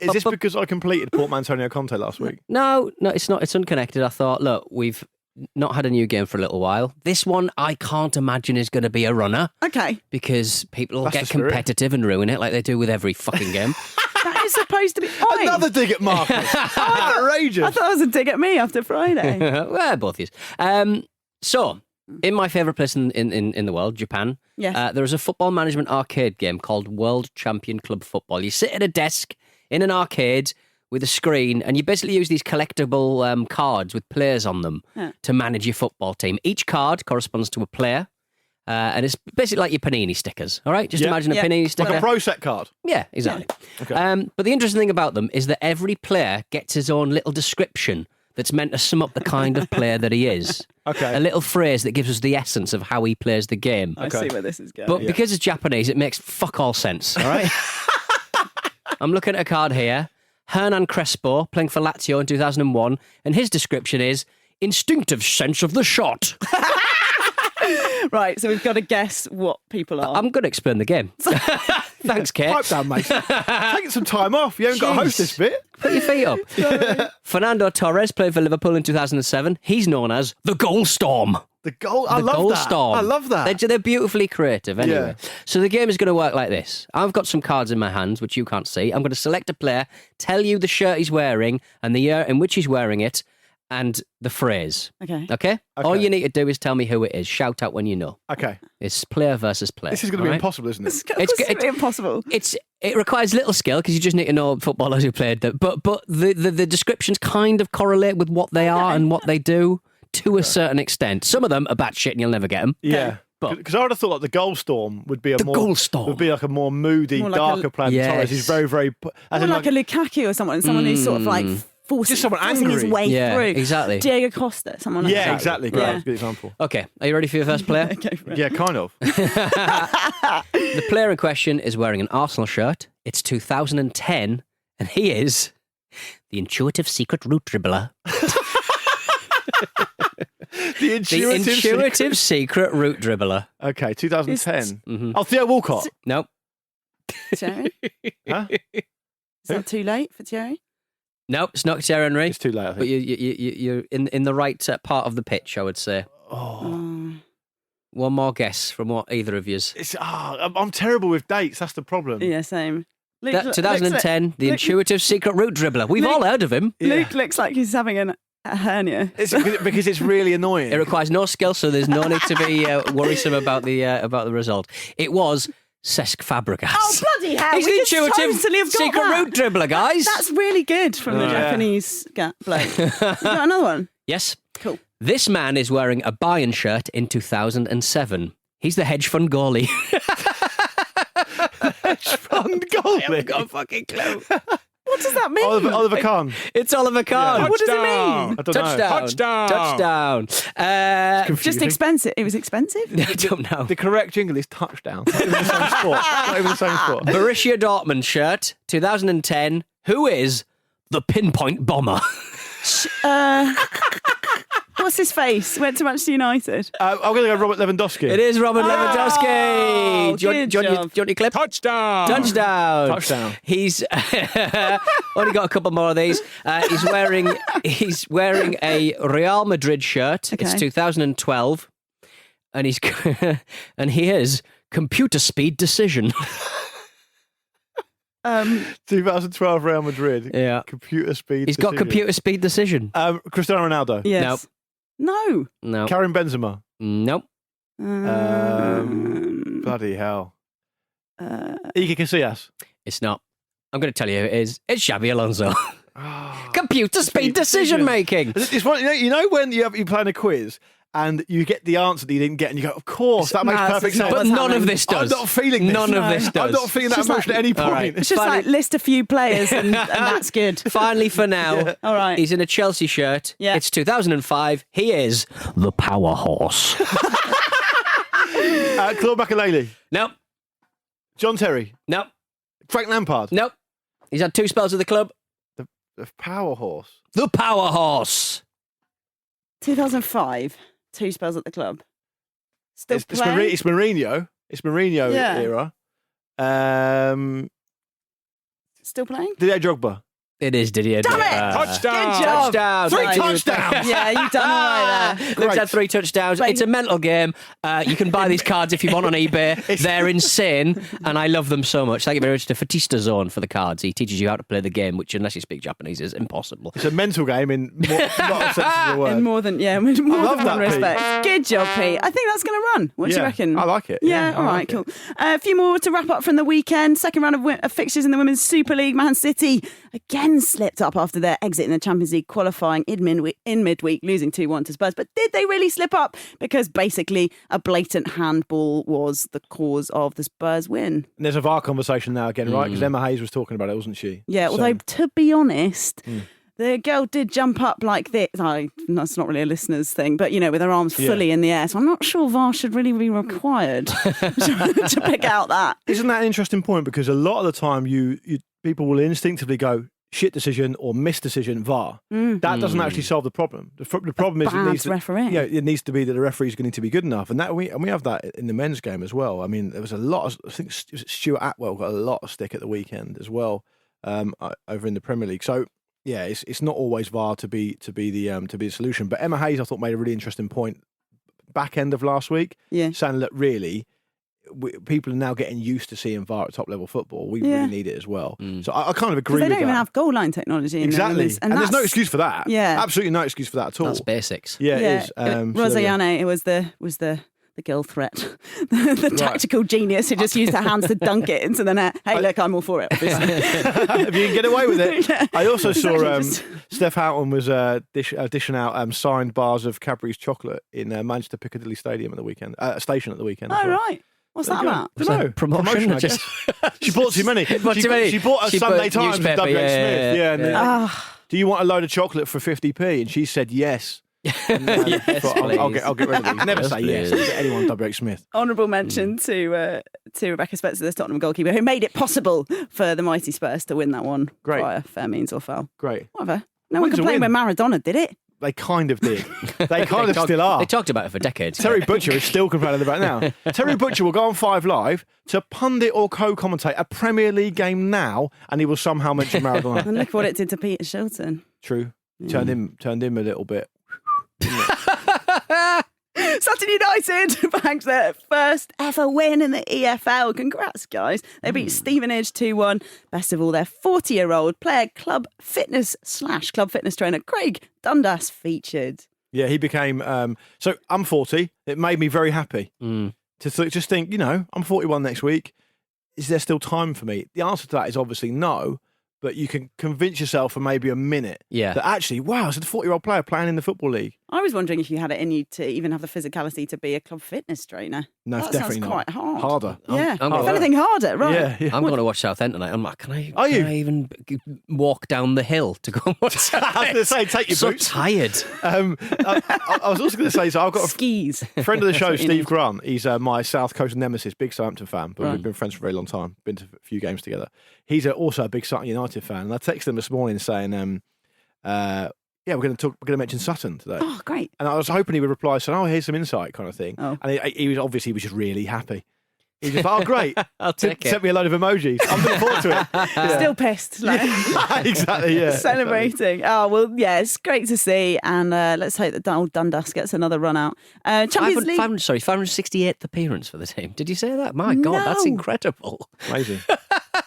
Speaker 3: Is this because I completed Portmanteau Conte last week?
Speaker 4: No, it's not. It's unconnected. I thought, look, we've not had a new game for a little while. This one, I can't imagine is going to be a runner.
Speaker 2: Okay.
Speaker 4: Because people will get competitive and ruin it like they do with every fucking game.
Speaker 2: That is supposed to be...
Speaker 3: Another dig at Marcus. Outrageous.
Speaker 2: I thought it was a dig at me after Friday.
Speaker 4: Well, both of you. So, in my favourite place in the world, Japan, there is a football management arcade game called World Champion Club Football. You sit at a desk in an arcade with a screen, and you basically use these collectible cards with players on them to manage your football team. Each card corresponds to a player, and it's basically like your Panini stickers, all right? Just imagine a Panini sticker.
Speaker 3: Like a Pro Set card.
Speaker 4: Yeah, exactly. Yeah. Okay. But the interesting thing about them is that every player gets his own little description that's meant to sum up the kind of player that he is.
Speaker 3: Okay.
Speaker 4: A little phrase that gives us the essence of how he plays the game.
Speaker 2: I see where this is going.
Speaker 4: But because it's Japanese, it makes fuck all sense, all right? I'm looking at a card here. Hernan Crespo, playing for Lazio in 2001, and his description is instinctive sense of the shot.
Speaker 2: Right, so we've got to guess what people are.
Speaker 4: I'm going to explain the game. Thanks, Kate.
Speaker 3: Pipe down, mate. Taking some time off. You haven't got to host this bit.
Speaker 4: Put your feet up. Fernando Torres played for Liverpool in 2007. He's known as the Goal Storm.
Speaker 3: The goal. I love that.
Speaker 4: Storm.
Speaker 3: I love that.
Speaker 4: They're beautifully creative anyway.
Speaker 3: Yeah.
Speaker 4: So the game is going to work like this. I've got some cards in my hands, which you can't see. I'm going to select a player, tell you the shirt he's wearing and the year in which he's wearing it, and the phrase. Okay? All you need to do is tell me who it is. Shout out when you know.
Speaker 3: Okay.
Speaker 4: It's player versus player.
Speaker 3: This is going to be impossible, isn't it?
Speaker 2: It's impossible.
Speaker 4: It requires little skill because you just need to know footballers who played them. But the descriptions kind of correlate with what they are and what they do to a certain extent. Some of them are batshit and you'll never get them.
Speaker 3: Yeah. Because I would have thought like the Goal Storm would be would be like a more moody, darker player.
Speaker 4: Yes.
Speaker 3: Torres. He's very, very...
Speaker 2: More like a Lukaku or someone who's sort of like forcing his way through.
Speaker 4: Exactly.
Speaker 2: Diego Costa, someone like that.
Speaker 3: Exactly. Great. That's a good example.
Speaker 4: Okay, are you ready for your first player?
Speaker 2: Go for it.
Speaker 3: Yeah, kind of.
Speaker 4: The player in question is wearing an Arsenal shirt. It's 2010, and he is the intuitive secret route dribbler.
Speaker 3: The intuitive
Speaker 4: secret route dribbler.
Speaker 3: Okay, 2010. Oh, Theo Walcott.
Speaker 4: Nope.
Speaker 2: Thierry?
Speaker 3: Huh?
Speaker 2: Is that too late for Thierry?
Speaker 4: Nope, it's not Thierry Henry.
Speaker 3: It's too late, I think.
Speaker 4: But you're in the right part of the pitch, I would say. One more guess from what either of yous.
Speaker 3: I'm terrible with dates. That's the problem.
Speaker 2: Yeah, same. Luke,
Speaker 4: 2010, the intuitive secret route dribbler. We've all heard of him.
Speaker 2: Luke looks like he's having a hernia.
Speaker 3: It's because it's really annoying.
Speaker 4: It requires no skill, so there's no need to be worrisome about the result. It was Cesc Fabregas.
Speaker 2: Oh, bloody hell.
Speaker 4: He's the intuitive secret route dribbler, guys.
Speaker 2: That's really good from the Japanese bloke. You got another one?
Speaker 4: Yes.
Speaker 2: Cool.
Speaker 4: This man is wearing a Bayern shirt in 2007. He's the hedge fund goalie.
Speaker 3: Hedge fund goalie?
Speaker 4: I haven't got a fucking clue.
Speaker 2: What does that mean?
Speaker 3: Oliver Kahn.
Speaker 4: It's Oliver Kahn.
Speaker 3: Yeah.
Speaker 2: What does it mean?
Speaker 3: I don't know.
Speaker 4: Touchdown.
Speaker 2: Just expensive. It was expensive?
Speaker 4: I don't know.
Speaker 3: The correct jingle is touchdown. Not even the same sport. Not even the same sport.
Speaker 4: Borussia Dortmund shirt, 2010. Who is the pinpoint bomber?
Speaker 2: What's his face? Went to Manchester United.
Speaker 3: I'm going to go Robert Lewandowski.
Speaker 4: It is Robert Lewandowski. Do you want your clip?
Speaker 3: Touchdown.
Speaker 4: He's only got a couple more of these. He's wearing a Real Madrid shirt.
Speaker 2: Okay.
Speaker 4: It's 2012, and he is computer speed decision.
Speaker 3: 2012 Real Madrid.
Speaker 4: Yeah.
Speaker 3: Computer speed.
Speaker 4: He's got computer speed decision.
Speaker 3: Cristiano Ronaldo.
Speaker 2: Yes.
Speaker 4: Nope. No.
Speaker 3: Karim Benzema.
Speaker 4: Nope.
Speaker 3: Bloody hell. Iker Casillas.
Speaker 4: It's not. I'm going to tell you who it is. It's Xabi Alonso. Computer speed decision making.
Speaker 3: It's one, you know when you're playing a quiz and you get the answer that you didn't get and you go, of course, that makes perfect sense.
Speaker 4: But none of this does.
Speaker 3: I'm not feeling this.
Speaker 4: None of this does.
Speaker 3: I'm not feeling that emotion at any point.
Speaker 4: Right.
Speaker 2: It's just like list a few players and that's good.
Speaker 4: Finally, for now,
Speaker 2: All right.
Speaker 4: he's in a Chelsea shirt.
Speaker 2: Yeah.
Speaker 4: It's 2005. He is the power horse.
Speaker 3: Claude Makelele.
Speaker 4: Nope.
Speaker 3: John Terry.
Speaker 4: Nope.
Speaker 3: Frank Lampard.
Speaker 4: Nope. He's had 2 spells with the club.
Speaker 3: The power horse.
Speaker 4: The power horse.
Speaker 2: 2005. 2 spells at the club. Still
Speaker 3: It's
Speaker 2: playing?
Speaker 3: It's Mourinho era.
Speaker 2: Still playing?
Speaker 3: Didier Drogba.
Speaker 4: It is Didier.
Speaker 2: Damn it!
Speaker 3: Touchdown!
Speaker 2: Good job.
Speaker 4: Touchdown!
Speaker 3: 3
Speaker 2: Right.
Speaker 3: touchdowns!
Speaker 2: Yeah, you've done all right there.
Speaker 4: Luke's had 3 touchdowns. It's a mental game. You can buy these cards if you want on eBay. They're insane, and I love them so much. Thank you very much to Fatista Zone for the cards. He teaches you how to play the game, which, unless you speak Japanese, is impossible.
Speaker 3: It's a mental game in a lot of senses of the word.
Speaker 2: In more than
Speaker 3: love
Speaker 2: one
Speaker 3: that,
Speaker 2: respect. Good job, Pete. I think that's going to run. What do you reckon?
Speaker 3: I like it.
Speaker 2: Yeah, all right, cool. A few more to wrap up from the weekend. Second round of fixtures in the Women's Super League. Man City again slipped up after their exit in the Champions League qualifying in midweek, losing 2-1 to Spurs. But did they really slip up? Because basically a blatant handball was the cause of the Spurs win.
Speaker 3: And there's a VAR conversation now again, right? Because Emma Hayes was talking about it, wasn't she?
Speaker 2: Yeah, although to be honest... The girl did jump up like this. That's not really a listener's thing, but, with her arms fully in the air. So I'm not sure VAR should really be required to pick out that.
Speaker 3: Isn't that an interesting point? Because a lot of the time people will instinctively go, shit decision or missed decision, VAR. That doesn't actually solve the problem. The problem is it needs to be that the referee's going to be good enough. And we have that in the men's game as well. I mean, there was a lot of, I think Stuart Atwell got a lot of stick at the weekend as well over in the Premier League. So, yeah, it's not always VAR to be the solution. But Emma Hayes, I thought, made a really interesting point back end of last week, saying that really people are now getting used to seeing VAR at top level football. We really need it as well. So I kind of agree with that.
Speaker 2: They don't even have goal line technology.
Speaker 3: Exactly, and there's no excuse for that.
Speaker 2: Yeah,
Speaker 3: absolutely no excuse for that at all.
Speaker 4: That's basics.
Speaker 3: Yeah, it is.
Speaker 2: Rosayane, it was the girl threat, the tactical genius who just used her hands to dunk it into the net. Hey, look, I'm all for it. Obviously.
Speaker 3: If you can get away with it.
Speaker 2: Yeah.
Speaker 3: I also saw Steph Houghton was dishing out signed bars of Cadbury's chocolate in Manchester Piccadilly Stadium at the weekend. Station at the weekend.
Speaker 2: Oh, right. What's that about?
Speaker 3: I don't know.
Speaker 4: Promotion,
Speaker 3: I guess. She bought too many. She bought a Sunday Times with W.H. Smith. Yeah. Do you want a load of chocolate for 50p? And she said yes.
Speaker 4: Yes,
Speaker 3: I'll get rid of these. Never say yes to anyone W.H. Smith.
Speaker 2: Honourable mention to Rebecca Spencer, the Tottenham goalkeeper, who made it possible for the mighty Spurs to win that one via fair means or foul.
Speaker 3: Great.
Speaker 2: Whatever. No one complained when Maradona did it.
Speaker 3: They kind of did. They kind of still are.
Speaker 4: They talked about it for decades.
Speaker 3: Terry Butcher is still complaining about it now. Terry Butcher will go on 5 Live to pundit or co-commentate a Premier League game now, and he will somehow mention Maradona.
Speaker 2: And look what it did to Peter Shilton.
Speaker 3: True. Turned him a little bit.
Speaker 2: Sutton United bagged their first ever win in the EFL. Congrats, guys. They beat Stevenage 2-1. Best of all, their 40-year-old player club fitness trainer Craig Dundas featured.
Speaker 3: Yeah, he became... so I'm 40. It made me very happy to just think, I'm 41 next week. Is there still time for me? The answer to that is obviously no. But you can convince yourself for maybe a minute that actually, wow, it's a 40-year-old player playing in the Football League.
Speaker 2: I was wondering if you had it in you to even have the physicality to be a club fitness trainer.
Speaker 3: No,
Speaker 2: that
Speaker 3: definitely
Speaker 2: sounds
Speaker 3: not.
Speaker 2: quite hard.
Speaker 3: Harder.
Speaker 2: Yeah, if anything harder, right.
Speaker 4: I'm going to watch Southampton tonight. I'm like, can I even walk down the hill to go and watch Southampton?
Speaker 3: I was going to say, take your boots.
Speaker 4: So tired.
Speaker 3: I was also going to say, so I've got
Speaker 2: skis.
Speaker 3: Friend of the show, Steve Grant. He's my South Coast nemesis, big Southampton fan, but we've been friends for a very long time, been to a few games together. He's also a big Sutton United fan, and I texted him this morning saying, we're going to mention Sutton today.
Speaker 2: Oh, great!
Speaker 3: And I was hoping he would reply, saying, "Oh, here's some insight," kind of thing. Oh. And he was just really happy. He was just like, "Oh, great!
Speaker 4: I'll take it."
Speaker 3: Sent me a load of emojis. I'm looking forward to it.
Speaker 2: Yeah. Still pissed,
Speaker 3: exactly. Yeah,
Speaker 2: celebrating. Exactly. Oh well, yeah, it's great to see, and let's hope that Donald Dundas gets another run out. Champions League.
Speaker 4: 568th appearance for the team. Did you say that? My God, that's incredible.
Speaker 3: Amazing.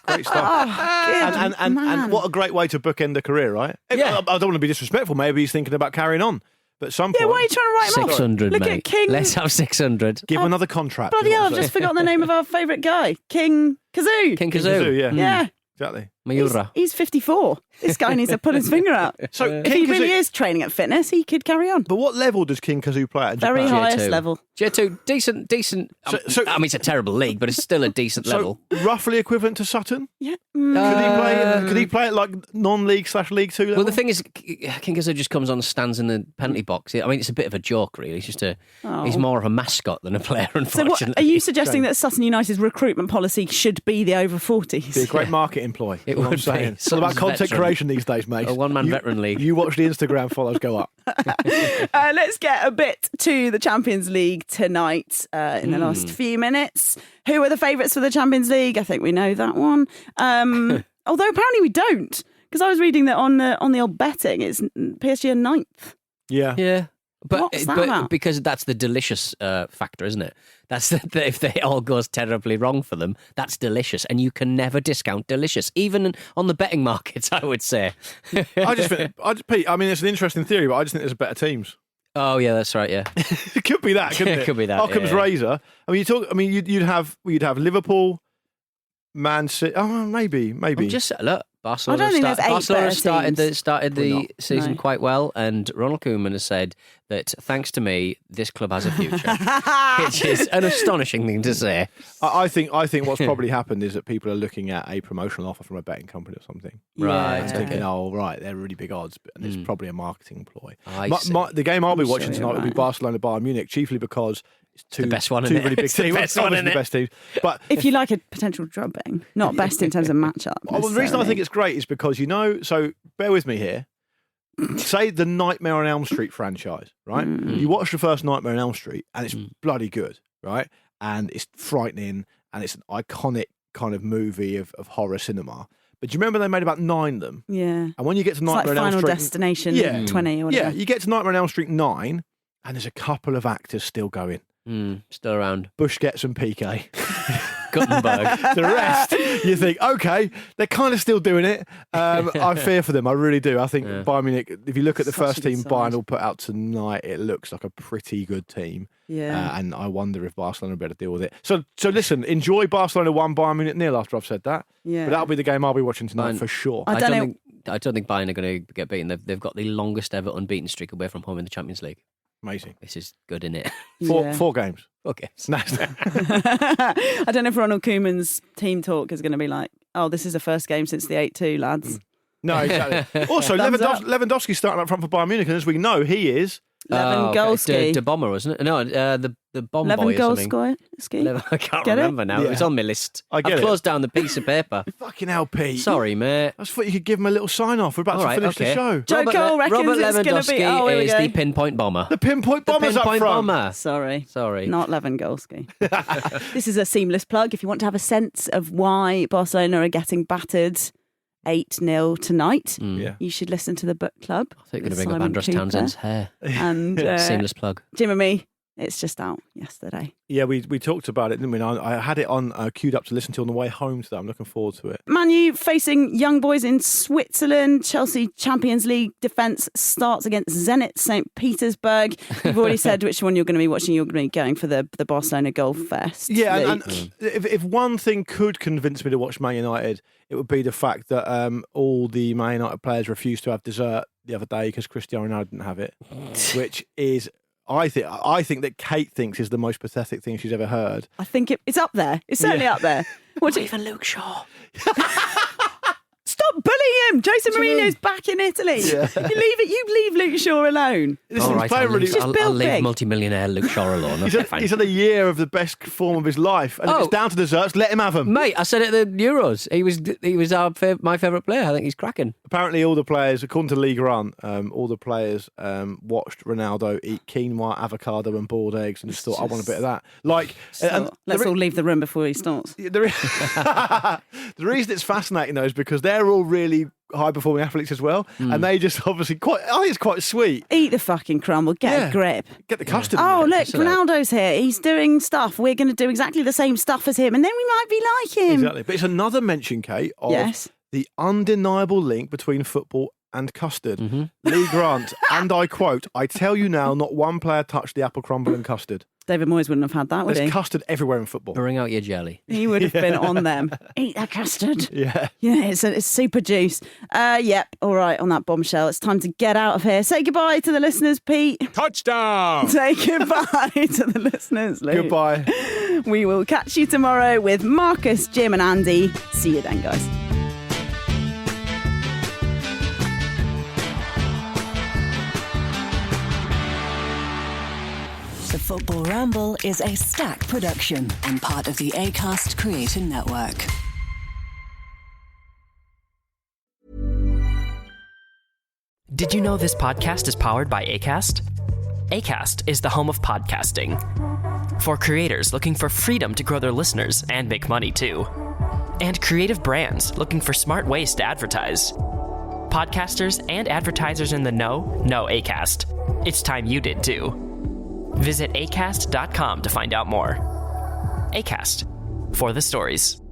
Speaker 3: Great stuff.
Speaker 2: Oh,
Speaker 3: and what a great way to bookend a career, right?
Speaker 4: Yeah.
Speaker 3: I don't want to be disrespectful. Maybe he's thinking about carrying on. But at some point...
Speaker 2: Yeah, why are you trying to write him off?
Speaker 4: 600,
Speaker 2: Look
Speaker 4: mate.
Speaker 2: at King.
Speaker 4: Let's have 600.
Speaker 3: Give him another contract.
Speaker 2: Bloody hell, I've just forgotten the name of our favourite guy. King Kazoo.
Speaker 4: King Kazoo,
Speaker 3: yeah.
Speaker 2: Yeah.
Speaker 3: Exactly.
Speaker 4: Mayura.
Speaker 2: He's 54. This guy needs to pull his finger out.
Speaker 3: So
Speaker 2: if he really is training at fitness, he could carry on.
Speaker 3: But what level does King Kazoo play at in
Speaker 2: Very
Speaker 3: Japan?
Speaker 2: highest
Speaker 4: J2.
Speaker 2: level.
Speaker 4: J2, decent.
Speaker 3: So,
Speaker 4: I mean, it's a terrible league, but it's still a decent level.
Speaker 3: Roughly equivalent to Sutton?
Speaker 2: Yeah.
Speaker 3: Could he play at like non-league / League 2 level?
Speaker 4: Well, the thing is, King Kazoo just comes on and stands in the penalty box. I mean, it's a bit of a joke, really. He's just he's more of a mascot than a player, unfortunately.
Speaker 2: So are you suggesting that Sutton United's recruitment policy should be the over 40s?
Speaker 3: Be a great market employ.
Speaker 4: It would be.
Speaker 3: It's all about content creation these days, mate.
Speaker 4: A one-man veteran league.
Speaker 3: You watch the Instagram follows go up.
Speaker 2: Let's get a bit to the Champions League tonight in the last few minutes. Who are the favourites for the Champions League? I think we know that one. Although apparently we don't, because I was reading that on the old betting, it's PSG are 9th.
Speaker 3: Yeah.
Speaker 4: But
Speaker 2: What's that about?
Speaker 4: Because that's the delicious factor, isn't it? That's if it all goes terribly wrong for them, that's delicious, and you can never discount delicious, even on the betting markets. I would say.
Speaker 3: Pete, I mean, it's an interesting theory, but I just think there's better teams.
Speaker 4: Oh yeah, that's right. Yeah,
Speaker 3: it could be that, couldn't it?
Speaker 4: It could be that.
Speaker 3: Occam's razor. I mean, you'd have Liverpool, Man City. Oh, maybe.
Speaker 4: Look, Barcelona.
Speaker 2: I don't think there's 8
Speaker 4: Barcelona
Speaker 2: better
Speaker 4: started the season quite well, and Ronald Koeman has said that thanks to me, this club has a future, which is an astonishing thing to say.
Speaker 3: I think what's probably happened is that people are looking at a promotional offer from a betting company or something,
Speaker 4: right?
Speaker 3: And thinking, oh, right, they're really big odds, and it's probably a marketing ploy.
Speaker 4: The
Speaker 3: game I'll be watching tonight will be Barcelona Bayern Munich, chiefly because it's two really big teams.
Speaker 4: The best teams.
Speaker 3: But
Speaker 2: if you like a potential drubbing, not best in terms of matchup.
Speaker 3: Well, the reason I think it's great is because so bear with me here. Say the Nightmare on Elm Street franchise, right? You watch the first Nightmare on Elm Street and it's bloody good, right? And it's frightening and it's an iconic kind of movie of horror cinema. But do you remember they made about 9 of them?
Speaker 2: Yeah.
Speaker 3: And when you get to Nightmare on Elm Street...
Speaker 2: Final Destination 20 or whatever.
Speaker 3: Yeah, you get to Nightmare on Elm Street 9 and there's a couple of actors still going.
Speaker 4: Still around.
Speaker 3: Busquets and Piqué.
Speaker 4: Guttenberg.
Speaker 3: The rest, you think, okay, they're kind of still doing it. I fear for them. I really do. I think Bayern Munich, if you look at the first team Bayern will put out tonight, it looks like a pretty good team.
Speaker 2: Yeah.
Speaker 3: And I wonder if Barcelona will be able to deal with it. So listen, enjoy Barcelona 1, Bayern Munich 0 after I've said that.
Speaker 2: Yeah.
Speaker 3: But that'll be the game I'll be watching tonight for sure.
Speaker 4: I don't think Bayern are going to get beaten. They've got the longest ever unbeaten streak away from home in the Champions League.
Speaker 3: Amazing.
Speaker 4: This is good, isn't it?
Speaker 3: 4 games.
Speaker 4: Okay.
Speaker 2: I don't know if Ronald Koeman's team talk is going to be like, oh, this is the first game since the 8-2, lads.
Speaker 3: No, exactly. Also, Lewandowski's starting up front for Bayern Munich, and as we know, he is...
Speaker 2: Lewandowski.
Speaker 4: The bomber, wasn't it? No, the bomb boy or something. I can't remember now. Yeah. It was on my list. I've closed down the piece of paper.
Speaker 3: Fucking hell, Pete.
Speaker 4: Sorry, mate.
Speaker 3: I just thought you could give him a little sign-off. We're about to finish the show.
Speaker 2: Joe Cole reckons
Speaker 4: Robert
Speaker 2: it's going to be...
Speaker 4: Lewandowski is the pinpoint bomber.
Speaker 3: The pinpoint bomber's up front.
Speaker 4: Bomber.
Speaker 2: Sorry.
Speaker 4: Not
Speaker 2: Lewandowski. This is a seamless plug. If you want to have a sense of why Barcelona are getting battered 8-0 tonight, you should listen to the book club.
Speaker 4: I think you're going to bring up Andros Townsend's hair.
Speaker 2: And
Speaker 4: seamless plug.
Speaker 2: Jim and me It's just out yesterday.
Speaker 3: Yeah, we talked about it, didn't we? I had it on queued up to listen to on the way home today. I'm looking forward to it.
Speaker 2: Man U facing young boys in Switzerland. Chelsea Champions League defence starts against Zenit St. Petersburg. You've already said which one you're going to be watching. You're going to be going for the Barcelona Goal Fest.
Speaker 3: Yeah, and if one thing could convince me to watch Man United, it would be the fact that all the Man United players refused to have dessert the other day because Cristiano Ronaldo didn't have it, which is... I think that Kate thinks is the most pathetic thing she's ever heard.
Speaker 2: I think it's up there. It's certainly up there.
Speaker 1: What do you even Luke Shaw?
Speaker 2: Stop bullying him. Jose Mourinho's back in Italy. Yeah. You leave Luke Shaw alone.
Speaker 4: All right, I'll leave multi-millionaire Luke Shaw alone.
Speaker 3: He's had a year of the best form of his life, and if it's down to desserts, let him have them.
Speaker 4: Mate, I said it at the Euros. He was my favourite player. I think he's cracking.
Speaker 3: Apparently, all the players, according to League Run, all the players watched Ronaldo eat quinoa, avocado, and boiled eggs, and just thought, I want a bit of that.
Speaker 2: Let's all leave the room before he starts.
Speaker 3: The reason it's fascinating though is because they're all really high-performing athletes as well, and they just obviously I think it's quite sweet.
Speaker 2: Eat the fucking crumble, get a grip.
Speaker 3: Get the custard.
Speaker 2: Oh, look, Ronaldo's here. He's doing stuff. We're going to do exactly the same stuff as him, and then we might be like him.
Speaker 3: Exactly. But it's another mention, Kate, of the undeniable link between football and custard. Mm-hmm. Lee Grant, and I quote, "I tell you now, not one player touched the apple crumble and custard."
Speaker 2: David Moyes wouldn't have had that, would he?
Speaker 3: There's custard everywhere in football.
Speaker 4: Bring out your jelly.
Speaker 2: He would have been on them. Eat that custard.
Speaker 3: Yeah.
Speaker 2: Yeah, it's super juice. Yep. All right, on that bombshell, it's time to get out of here. Say goodbye to the listeners, Pete.
Speaker 7: Touchdown!
Speaker 2: Say goodbye to the listeners, Luke.
Speaker 3: Goodbye.
Speaker 2: We will catch you tomorrow with Marcus, Jim and Andy. See you then, guys.
Speaker 8: The Football Ramble is a Stack production and part of the Acast Creator Network.
Speaker 1: Did you know this podcast is powered by Acast? Acast is the home of podcasting. For creators looking for freedom to grow their listeners and make money too. And creative brands looking for smart ways to advertise. Podcasters and advertisers in the know Acast. It's time you did too. Visit acast.com to find out more. Acast, for the stories.